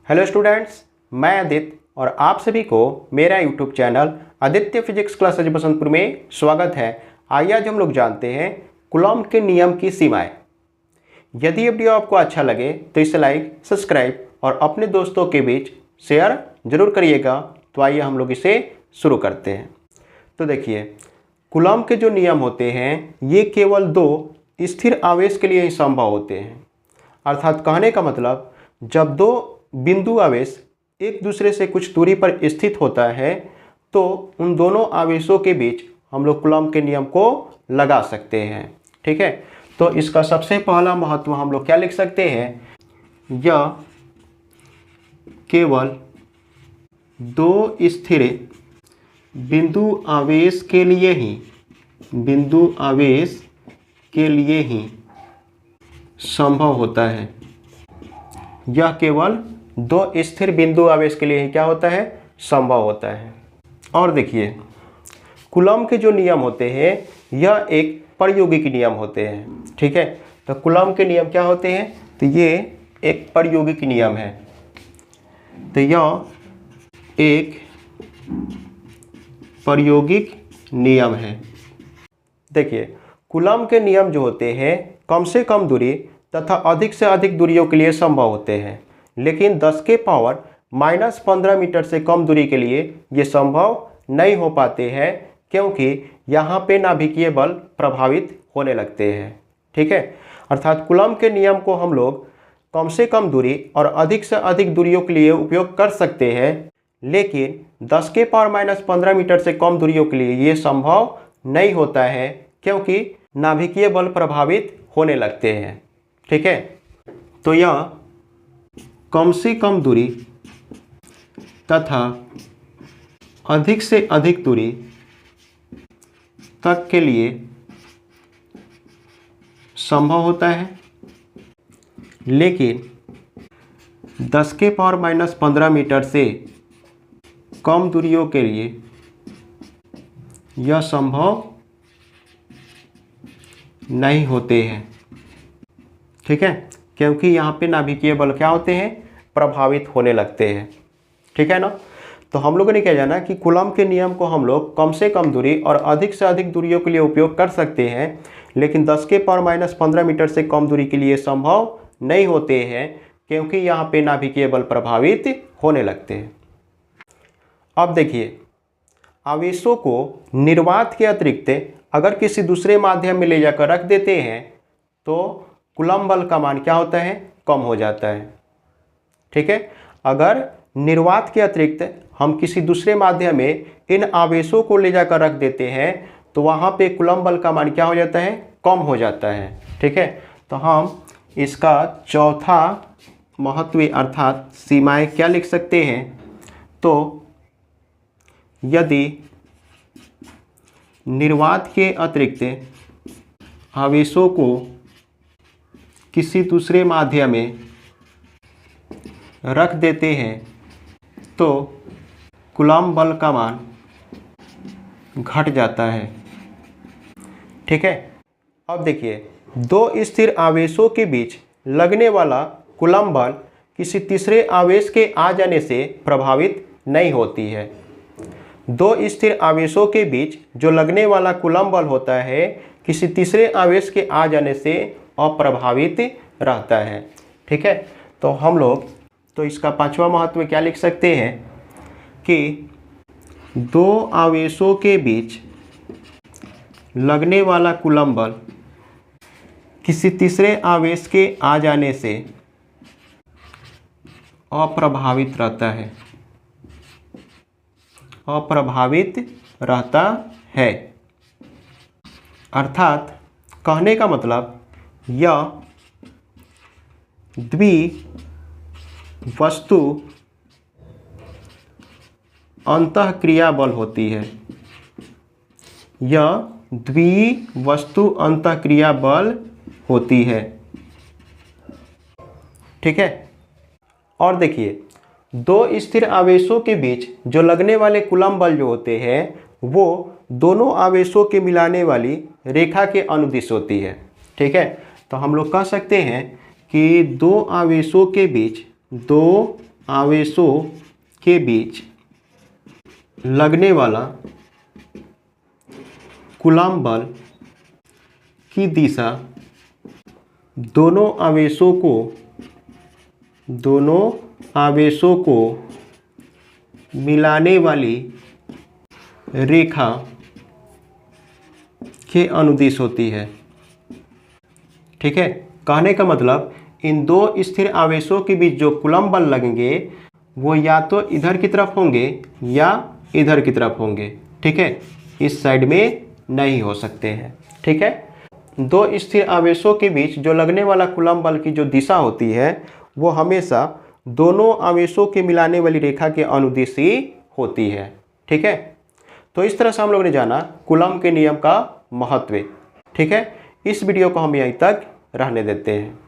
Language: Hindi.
हेलो स्टूडेंट्स, मैं आदित्य और आप सभी को मेरा YouTube channel Aditya physics classes Basantpur में स्वागत है। आइए आज हम लोग जानते हैं कूलॉम के नियम की सीमाएं। यदि ये वीडियो आपको अच्छा लगे तो इसे लाइक, सब्सक्राइब और अपने दोस्तों के बीच शेयर जरूर करिएगा। तो आइए हम लोग इसे शुरू करते हैं। तो देखिए, कूलॉम के जो नियम होते हैं ये केवल दो स्थिर आवेश के लिए ही संभव होते हैं। अर्थात कहने का मतलब, जब दो बिंदु आवेश एक दूसरे से कुछ दूरी पर स्थित होता है तो उन दोनों आवेशों के बीच हम लोग कूलॉम के नियम को लगा सकते हैं। ठीक है, तो इसका सबसे पहला महत्व हम लोग क्या लिख सकते हैं, यह केवल दो स्थिर बिंदु आवेश के लिए ही संभव होता है। यह केवल दो स्थिर बिंदु आवेश के लिए ही क्या होता है, संभव होता है। और देखिए, कूलॉम के जो नियम होते हैं यह एक प्रयोगिक नियम होते हैं। ठीक है, तो कूलॉम के नियम क्या होते हैं, तो ये एक प्रयोगिक नियम है। तो यह एक प्रयोगिक नियम है। देखिए, कूलॉम के नियम जो होते हैं कम से कम दूरी तथा अधिक से अधिक दूरियों के लिए संभव होते हैं, लेकिन 10 के पावर -15 मीटर से कम दूरी के लिए ये संभव नहीं हो पाते हैं, क्योंकि यहाँ पे नाभिकीय बल प्रभावित होने लगते हैं। ठीक है, अर्थात कूलॉम के नियम को हम लोग कम से कम दूरी और अधिक से अधिक दूरियों के लिए उपयोग कर सकते हैं, लेकिन 10 के पावर -15 मीटर से कम दूरियों के लिए ये संभव नहीं होता है, क्योंकि नाभिकीय बल प्रभावित होने लगते हैं। ठीक है, तो यह कम से कम दूरी तथा अधिक से अधिक दूरी तक के लिए संभव होता है, लेकिन 10 के पावर -15 मीटर से कम दूरियों के लिए यह संभव नहीं होते हैं। ठीक है, क्योंकि यहाँ पे नाभिकीय बल क्या होते हैं, प्रभावित होने लगते हैं। ठीक है ना, तो हम लोगों ने क्या जाना कि कूलॉम के नियम को हम लोग कम से कम दूरी और अधिक से अधिक दूरियों के लिए उपयोग कर सकते हैं, लेकिन 10 के पावर -15 मीटर से कम दूरी के लिए संभव नहीं होते हैं, क्योंकि यहाँ पे नाभिकीय बल प्रभावित होने लगते हैं। अब देखिए, आवेशों को निर्वात के अतिरिक्त अगर किसी दूसरे माध्यम में ले जाकर रख देते हैं तो कूलॉम बल का मान क्या होता है, कम हो जाता है। ठीक है, अगर निर्वात के अतिरिक्त हम किसी दूसरे माध्यम में इन आवेशों को ले जाकर रख देते हैं तो वहाँ पे कूलॉम बल का मान क्या हो जाता है, कम हो जाता है। ठीक है, तो हम इसका चौथा महत्व अर्थात सीमाएं क्या लिख सकते हैं, तो यदि निर्वात के अतिरिक्त आवेशों को किसी दूसरे माध्यम में रख देते हैं तो कूलॉम बल का मान घट जाता है। ठीक है, अब देखिए, दो स्थिर आवेशों के बीच लगने वाला कूलॉम बल किसी तीसरे आवेश के आ जाने से प्रभावित नहीं होती है। दो स्थिर आवेशों के बीच जो लगने वाला कूलॉम बल होता है किसी तीसरे आवेश के आ जाने से अप्रभावित रहता है। ठीक है, तो हम लोग तो इसका पांचवा महत्व क्या लिख सकते हैं कि दो आवेशों के बीच लगने वाला कूलॉम बल किसी तीसरे आवेश के आ जाने से अप्रभावित रहता है, अर्थात कहने का मतलब, यह द्विवस्तु अंतःक्रिया बल होती है। यह द्विवस्तु अंतःक्रिया बल होती है। ठीक है, और देखिए, दो स्थिर आवेशों के बीच जो लगने वाले कूलॉम बल जो होते हैं वो दोनों आवेशों के मिलाने वाली रेखा के अनुदिश होती है। ठीक है, तो हम लोग कह सकते हैं कि दो आवेशों के बीच आवेशों के बीच लगने वाला कूलम्ब बल की दिशा दोनों आवेशों को मिलाने वाली रेखा के अनुदिश होती है। ठीक है, कहने का मतलब इन दो स्थिर आवेशों के बीच जो कूलम्ब बल लगेंगे वो या तो इधर की तरफ होंगे या इधर की तरफ होंगे। ठीक है, इस साइड में नहीं हो सकते हैं। ठीक है, दो स्थिर आवेशों के बीच जो लगने वाला कूलम्ब बल की जो दिशा होती है वो हमेशा दोनों आवेशों के मिलाने वाली रेखा के अनुदिश ही होती है। ठीक है, तो इस तरह से हम लोगों ने जाना कूलम्ब के नियम का महत्व। ठीक है, इस वीडियो को हम यहीं तक रहने देते हैं।